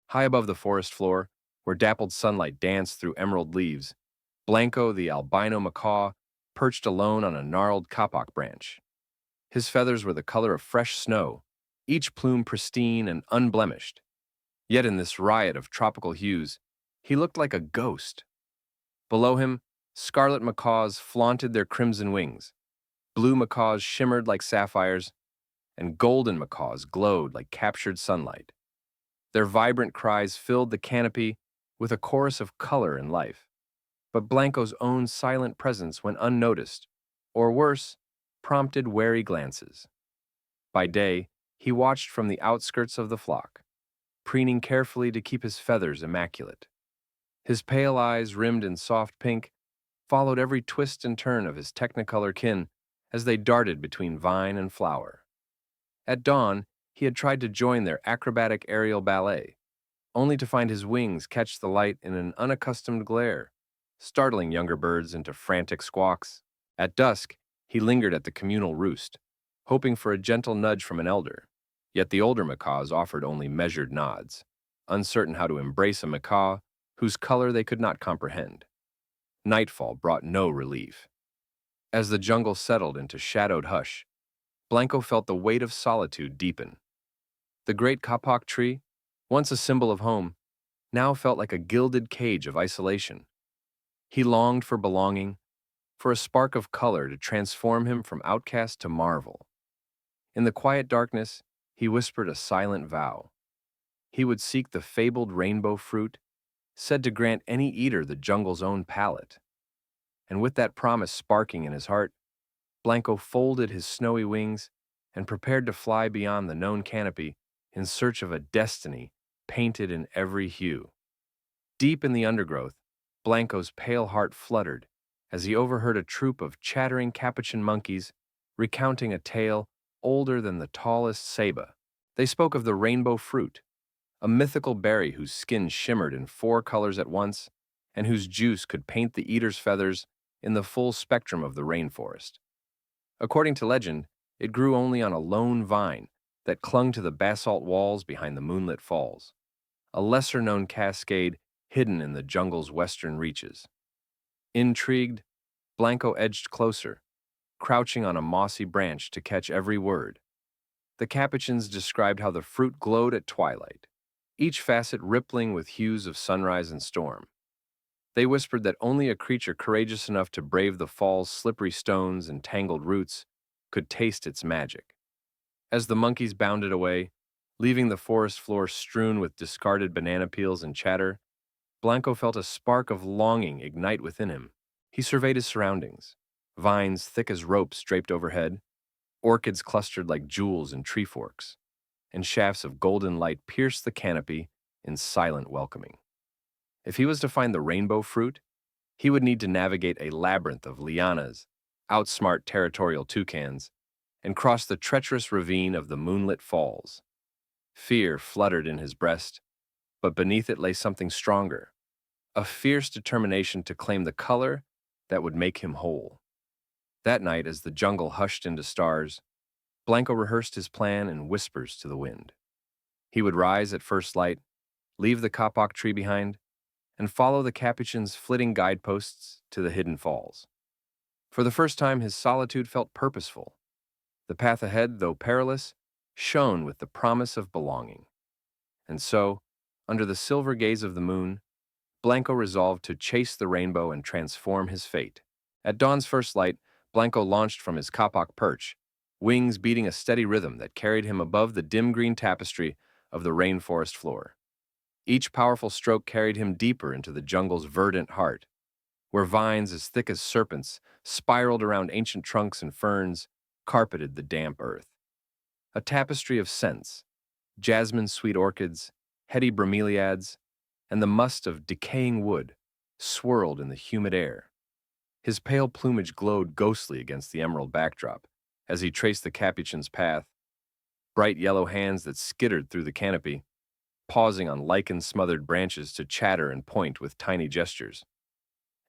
High above the forest floor, where dappled sunlight danced through emerald leaves, Blanco, the albino macaw, perched alone on a gnarled kapok branch. His feathers were the color of fresh snow, each plume pristine and unblemished. Yet in this riot of tropical hues, he looked like a ghost. Below him, scarlet macaws flaunted their crimson wings, blue macaws shimmered like sapphires, and golden macaws glowed like captured sunlight. Their vibrant cries filled the canopy with a chorus of color and life. But Blanco's own silent presence went unnoticed, or worse, prompted wary glances. By day, he watched from the outskirts of the flock, preening carefully to keep his feathers immaculate. His pale eyes, rimmed in soft pink, followed every twist and turn of his technicolor kin as they darted between vine and flower. At dawn, he had tried to join their acrobatic aerial ballet, only to find his wings catch the light in an unaccustomed glare, startling younger birds into frantic squawks. At dusk, he lingered at the communal roost, hoping for a gentle nudge from an elder. Yet the older macaws offered only measured nods, uncertain how to embrace a macaw whose color they could not comprehend. Nightfall brought no relief. As the jungle settled into shadowed hush, Blanco felt the weight of solitude deepen. The great kapok tree, once a symbol of home, now felt like a gilded cage of isolation. He longed for belonging, for a spark of color to transform him from outcast to marvel. In the quiet darkness, he whispered a silent vow. He would seek the fabled rainbow fruit, said to grant any eater the jungle's own palate. And with that promise sparking in his heart, Blanco folded his snowy wings and prepared to fly beyond the known canopy in search of a destiny painted in every hue. Deep in the undergrowth, Blanco's pale heart fluttered as he overheard a troop of chattering capuchin monkeys recounting a tale older than the tallest ceiba. They spoke of the rainbow fruit, a mythical berry whose skin shimmered in 4 colors at once and whose juice could paint the eater's feathers in the full spectrum of the rainforest. According to legend, it grew only on a lone vine that clung to the basalt walls behind the moonlit falls, a lesser-known cascade hidden in the jungle's western reaches. Intrigued, Blanco edged closer, crouching on a mossy branch to catch every word. The capuchins described how the fruit glowed at twilight, each facet rippling with hues of sunrise and storm. They whispered that only a creature courageous enough to brave the fall's slippery stones and tangled roots could taste its magic. As the monkeys bounded away, leaving the forest floor strewn with discarded banana peels and chatter, Blanco felt a spark of longing ignite within him. He surveyed his surroundings. Vines thick as ropes draped overhead, orchids clustered like jewels in tree forks, and shafts of golden light pierced the canopy in silent welcoming. If he was to find the rainbow fruit, he would need to navigate a labyrinth of lianas, outsmart territorial toucans, and cross the treacherous ravine of the moonlit falls. Fear fluttered in his breast, but beneath it lay something stronger, a fierce determination to claim the color that would make him whole. That night, as the jungle hushed into stars, Blanco rehearsed his plan in whispers to the wind. He would rise at first light, leave the kapok tree behind, and follow the capuchin's flitting guideposts to the hidden falls. For the first time, his solitude felt purposeful. The path ahead, though perilous, shone with the promise of belonging. And so, under the silver gaze of the moon, Blanco resolved to chase the rainbow and transform his fate. At dawn's first light, Blanco launched from his kapok perch, wings beating a steady rhythm that carried him above the dim green tapestry of the rainforest floor. Each powerful stroke carried him deeper into the jungle's verdant heart, where vines as thick as serpents spiraled around ancient trunks and ferns, carpeted the damp earth. A tapestry of scents, jasmine-sweet orchids, heady bromeliads, and the must of decaying wood swirled in the humid air. His pale plumage glowed ghostly against the emerald backdrop as he traced the capuchin's path, bright yellow hands that skittered through the canopy, pausing on lichen-smothered branches to chatter and point with tiny gestures.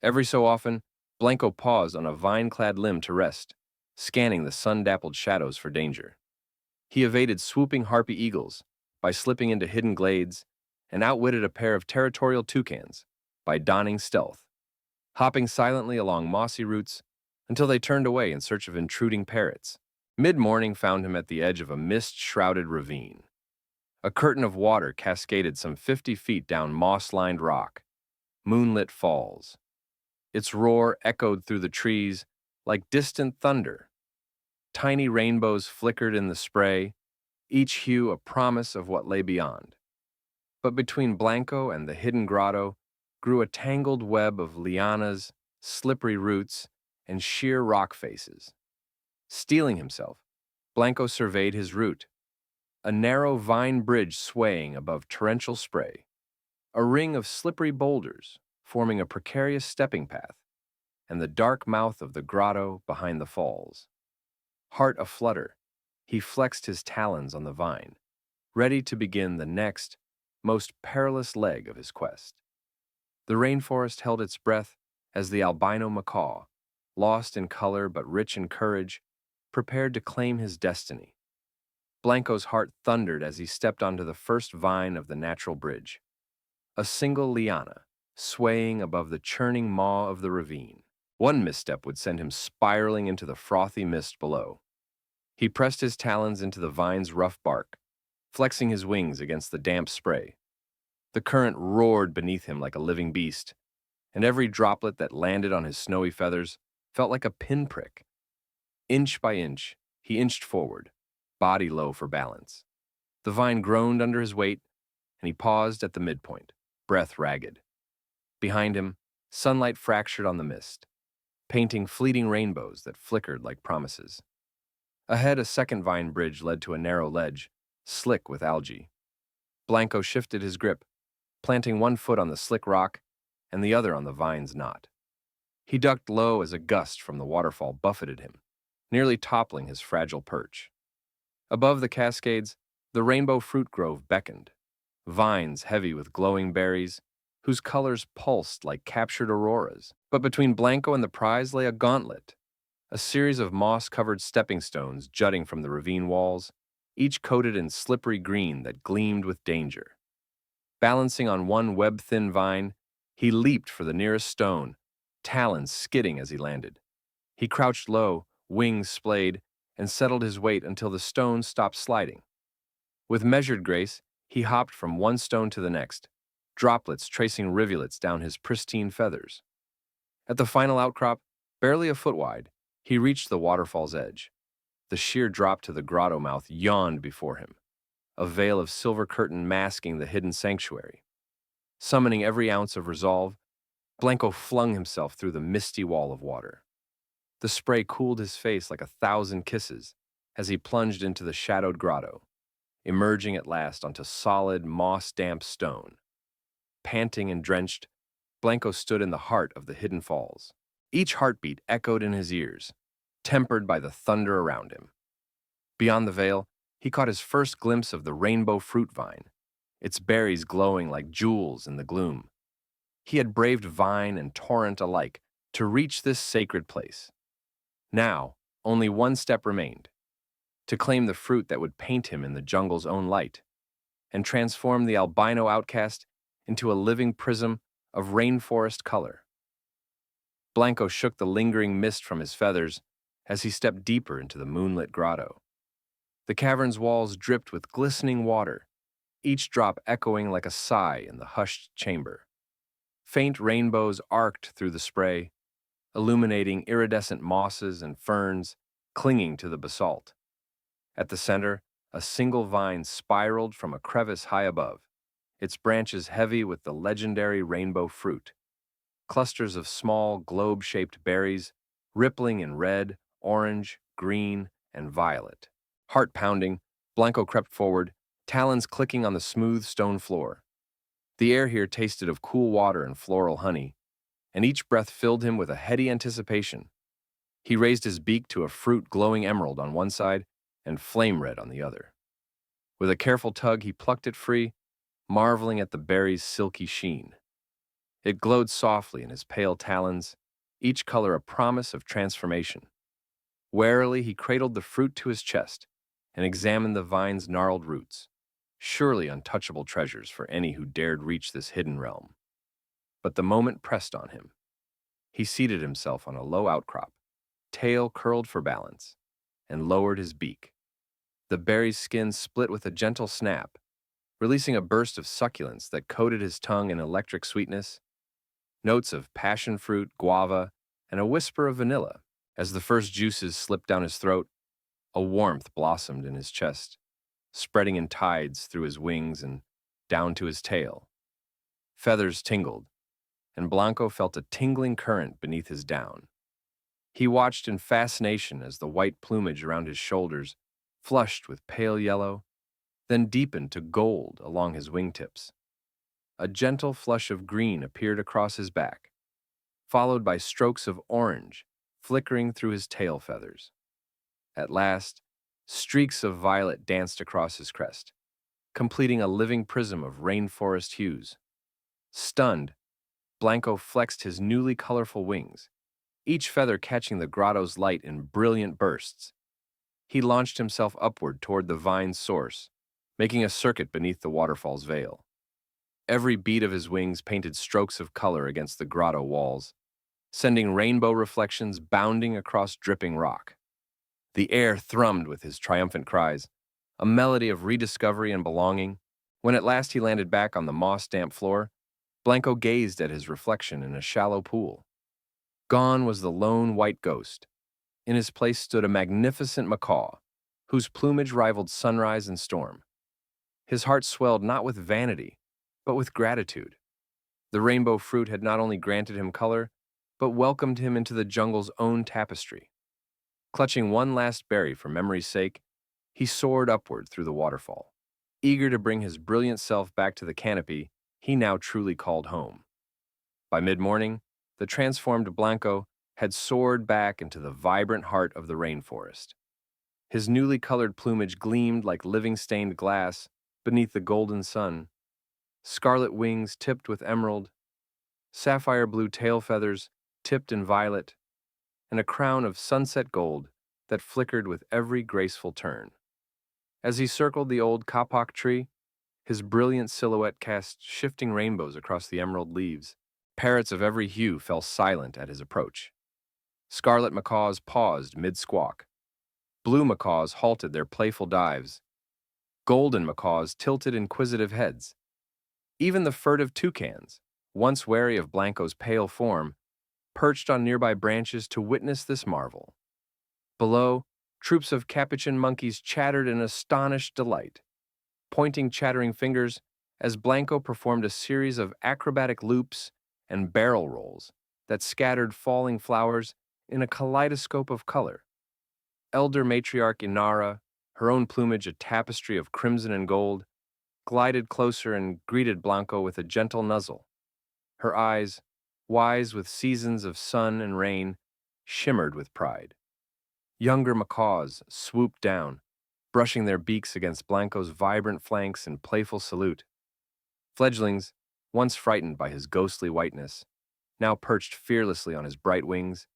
Every so often, Blanco paused on a vine-clad limb to rest, scanning the sun-dappled shadows for danger. He evaded swooping harpy eagles by slipping into hidden glades and outwitted a pair of territorial toucans by donning stealth, hopping silently along mossy roots until they turned away in search of intruding parrots. Mid-morning found him at the edge of a mist-shrouded ravine. A curtain of water cascaded some 50 feet down moss-lined rock, moonlit falls. Its roar echoed through the trees like distant thunder. Tiny rainbows flickered in the spray, each hue a promise of what lay beyond. But between Blanco and the hidden grotto grew a tangled web of lianas, slippery roots, and sheer rock faces. Steeling himself, Blanco surveyed his route, a narrow vine bridge swaying above torrential spray, a ring of slippery boulders forming a precarious stepping path, and the dark mouth of the grotto behind the falls. Heart aflutter, he flexed his talons on the vine, ready to begin the next, most perilous leg of his quest. The rainforest held its breath as the albino macaw, lost in color but rich in courage, prepared to claim his destiny. Blanco's heart thundered as he stepped onto the first vine of the natural bridge, a single liana, swaying above the churning maw of the ravine. One misstep would send him spiraling into the frothy mist below. He pressed his talons into the vine's rough bark, flexing his wings against the damp spray. The current roared beneath him like a living beast, and every droplet that landed on his snowy feathers felt like a pinprick. Inch by inch, he inched forward, body low for balance. The vine groaned under his weight, and he paused at the midpoint, breath ragged. Behind him, sunlight fractured on the mist, painting fleeting rainbows that flickered like promises. Ahead, a second vine bridge led to a narrow ledge, slick with algae. Blanco shifted his grip, planting one foot on the slick rock and the other on the vine's knot. He ducked low as a gust from the waterfall buffeted him, nearly toppling his fragile perch. Above the cascades, the rainbow fruit grove beckoned, vines heavy with glowing berries, whose colors pulsed like captured auroras. But between Blanco and the prize lay a gauntlet, a series of moss-covered stepping stones jutting from the ravine walls, each coated in slippery green that gleamed with danger. Balancing on one web-thin vine, he leaped for the nearest stone, talons skidding as he landed. He crouched low, wings splayed, and settled his weight until the stone stopped sliding. With measured grace, he hopped from one stone to the next, droplets tracing rivulets down his pristine feathers. At the final outcrop, barely a foot wide, he reached the waterfall's edge. The sheer drop to the grotto mouth yawned before him, a veil of silver curtain masking the hidden sanctuary. Summoning every ounce of resolve, Blanco flung himself through the misty wall of water. The spray cooled his face like 1,000 kisses as he plunged into the shadowed grotto, emerging at last onto solid, moss-damp stone. Panting and drenched, Blanco stood in the heart of the hidden falls. Each heartbeat echoed in his ears, tempered by the thunder around him. Beyond the veil, he caught his first glimpse of the rainbow fruit vine, its berries glowing like jewels in the gloom. He had braved vine and torrent alike to reach this sacred place. Now, only one step remained, to claim the fruit that would paint him in the jungle's own light, and transform the albino outcast into a living prism of rainforest color. Blanco shook the lingering mist from his feathers as he stepped deeper into the moonlit grotto. The cavern's walls dripped with glistening water, each drop echoing like a sigh in the hushed chamber. Faint rainbows arced through the spray, illuminating iridescent mosses and ferns clinging to the basalt. At the center, a single vine spiraled from a crevice high above, its branches heavy with the legendary rainbow fruit. Clusters of small, globe-shaped berries, rippling in red, orange, green, and violet. Heart pounding, Blanco crept forward, talons clicking on the smooth stone floor. The air here tasted of cool water and floral honey, and each breath filled him with a heady anticipation. He raised his beak to a fruit glowing emerald on one side and flame red on the other. With a careful tug, he plucked it free, marveling at the berry's silky sheen. It glowed softly in his pale talons, each color a promise of transformation. Warily, he cradled the fruit to his chest and examined the vine's gnarled roots. surely untouchable treasures for any who dared reach this hidden realm. But the moment pressed on him. He seated himself on a low outcrop, tail curled for balance, and lowered his beak. The berry's skin split with a gentle snap, releasing a burst of succulence that coated his tongue in electric sweetness, notes of passion fruit, guava, and a whisper of vanilla. As the first juices slipped down his throat, a warmth blossomed in his chest, spreading in tides through his wings and down to his tail. Feathers tingled, and Blanco felt a tingling current beneath his down. He watched in fascination as the white plumage around his shoulders flushed with pale yellow, then deepened to gold along his wingtips. A gentle flush of green appeared across his back, followed by strokes of orange flickering through his tail feathers. At last, streaks of violet danced across his crest, completing a living prism of rainforest hues. Stunned, Blanco flexed his newly colorful wings, each feather catching the grotto's light in brilliant bursts. He launched himself upward toward the vine's source, making a circuit beneath the waterfall's veil. Every beat of his wings painted strokes of color against the grotto walls, sending rainbow reflections bounding across dripping rock. The air thrummed with his triumphant cries, a melody of rediscovery and belonging. When at last he landed back on the moss-damp floor, Blanco gazed at his reflection in a shallow pool. Gone was the lone white ghost. In his place stood a magnificent macaw, whose plumage rivaled sunrise and storm. His heart swelled not with vanity, but with gratitude. The rainbow fruit had not only granted him color, but welcomed him into the jungle's own tapestry. Clutching one last berry for memory's sake, he soared upward through the waterfall, eager to bring his brilliant self back to the canopy he now truly called home. By mid-morning, the transformed Blanco had soared back into the vibrant heart of the rainforest. His newly colored plumage gleamed like living stained glass beneath the golden sun, scarlet wings tipped with emerald, sapphire blue tail feathers tipped in violet, and a crown of sunset gold that flickered with every graceful turn. As he circled the old kapok tree, his brilliant silhouette cast shifting rainbows across the emerald leaves. Parrots of every hue fell silent at his approach. Scarlet macaws paused mid-squawk. Blue macaws halted their playful dives. Golden macaws tilted inquisitive heads. Even the furtive toucans, once wary of Blanco's pale form, perched on nearby branches to witness this marvel. Below, troops of capuchin monkeys chattered in astonished delight, pointing chattering fingers as Blanco performed a series of acrobatic loops and barrel rolls that scattered falling flowers in a kaleidoscope of color. Elder matriarch Inara, her own plumage a tapestry of crimson and gold, glided closer and greeted Blanco with a gentle nuzzle. Her eyes, wise with seasons of sun and rain, shimmered with pride. Younger macaws swooped down, brushing their beaks against Blanco's vibrant flanks in playful salute. Fledglings, once frightened by his ghostly whiteness, now perched fearlessly on his bright wings,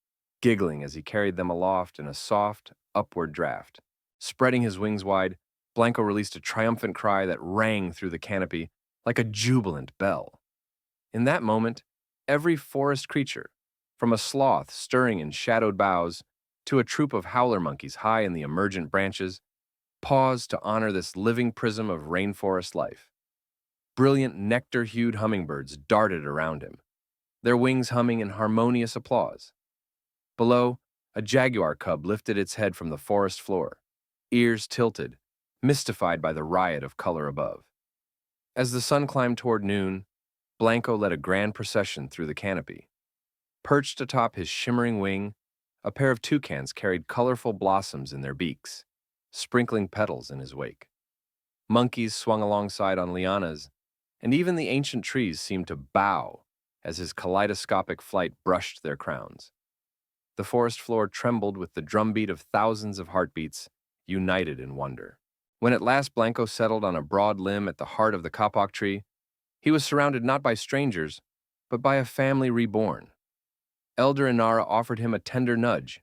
giggling as he carried them aloft in a soft, upward draft. Spreading his wings wide, Blanco released a triumphant cry that rang through the canopy like a jubilant bell. In that moment, every forest creature, from a sloth stirring in shadowed boughs to a troop of howler monkeys high in the emergent branches, paused to honor this living prism of rainforest life. Brilliant nectar-hued hummingbirds darted around him, their wings humming in harmonious applause. Below, a jaguar cub lifted its head from the forest floor, ears tilted, mystified by the riot of color above. As the sun climbed toward noon, Blanco led a grand procession through the canopy. Perched atop his shimmering wing, a pair of toucans carried colorful blossoms in their beaks, sprinkling petals in his wake. Monkeys swung alongside on lianas, and even the ancient trees seemed to bow as his kaleidoscopic flight brushed their crowns. The forest floor trembled with the drumbeat of thousands of heartbeats, united in wonder. When at last Blanco settled on a broad limb at the heart of the kapok tree, he was surrounded not by strangers, but by a family reborn. Elder Inara offered him a tender nudge.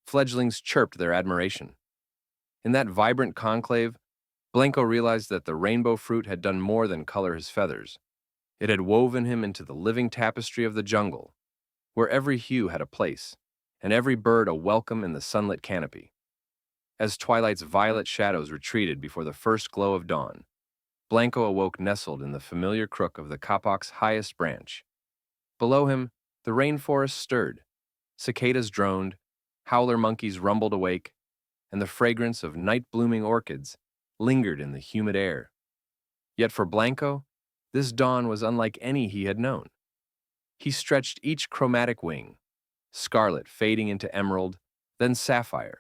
Fledglings chirped their admiration. In that vibrant conclave, Blanco realized that the rainbow fruit had done more than color his feathers. It had woven him into the living tapestry of the jungle, where every hue had a place, and every bird a welcome in the sunlit canopy. As twilight's violet shadows retreated before the first glow of dawn, Blanco awoke nestled in the familiar crook of the kapok's highest branch. Below him, the rainforest stirred, cicadas droned, howler monkeys rumbled awake, and the fragrance of night-blooming orchids lingered in the humid air. Yet for Blanco, this dawn was unlike any he had known. He stretched each chromatic wing, scarlet fading into emerald, then sapphire,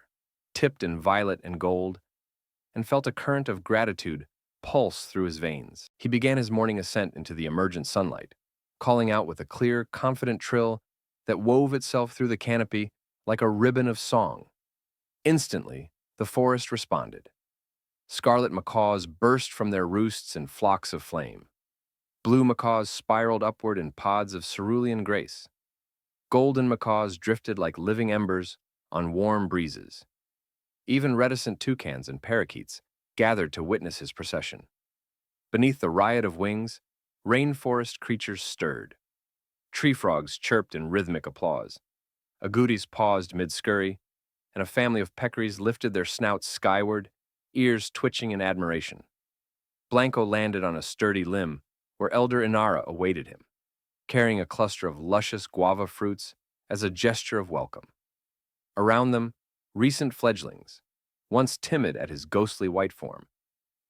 tipped in violet and gold, and felt a current of gratitude pulse through his veins. He began his morning ascent into the emergent sunlight, calling out with a clear, confident trill that wove itself through the canopy like a ribbon of song. Instantly, the forest responded. Scarlet macaws burst from their roosts in flocks of flame. Blue macaws spiraled upward in pods of cerulean grace. Golden macaws drifted like living embers on warm breezes. Even reticent toucans and parakeets gathered to witness his procession. Beneath the riot of wings, rainforest creatures stirred. Tree frogs chirped in rhythmic applause. Agoutis paused mid-scurry, and a family of peccaries lifted their snouts skyward, ears twitching in admiration. Blanco landed on a sturdy limb where Elder Inara awaited him, carrying a cluster of luscious guava fruits as a gesture of welcome. Around them, recent fledglings, once timid at his ghostly white form,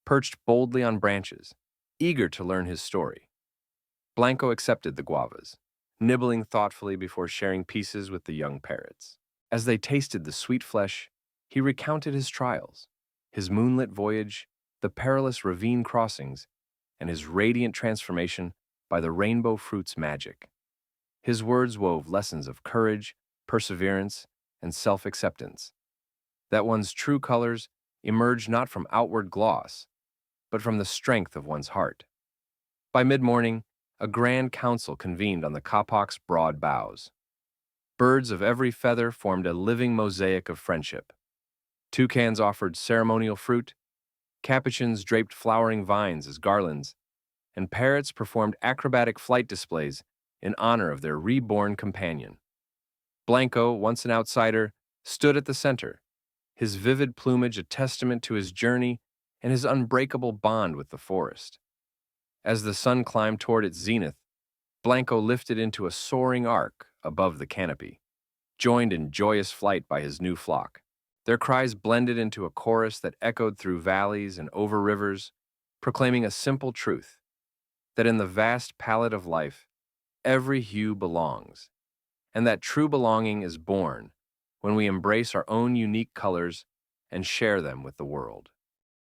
perched boldly on branches, eager to learn his story. Blanco accepted the guavas, nibbling thoughtfully before sharing pieces with the young parrots. As they tasted the sweet flesh, he recounted his trials, his moonlit voyage, the perilous ravine crossings, and his radiant transformation by the rainbow fruit's magic. His words wove lessons of courage, perseverance, and self-acceptance. That one's true colors emerge not from outward gloss, but from the strength of one's heart. By mid-morning, a grand council convened on the kapok's broad boughs. Birds of every feather formed a living mosaic of friendship. Toucans offered ceremonial fruit, capuchins draped flowering vines as garlands, and parrots performed acrobatic flight displays in honor of their reborn companion. Blanco, once an outsider, stood at the center, his vivid plumage a testament to his journey and his unbreakable bond with the forest. As the sun climbed toward its zenith, Blanco lifted into a soaring arc above the canopy, joined in joyous flight by his new flock. Their cries blended into a chorus that echoed through valleys and over rivers, proclaiming a simple truth, that in the vast palette of life, every hue belongs, and that true belonging is born when we embrace our own unique colors and share them with the world.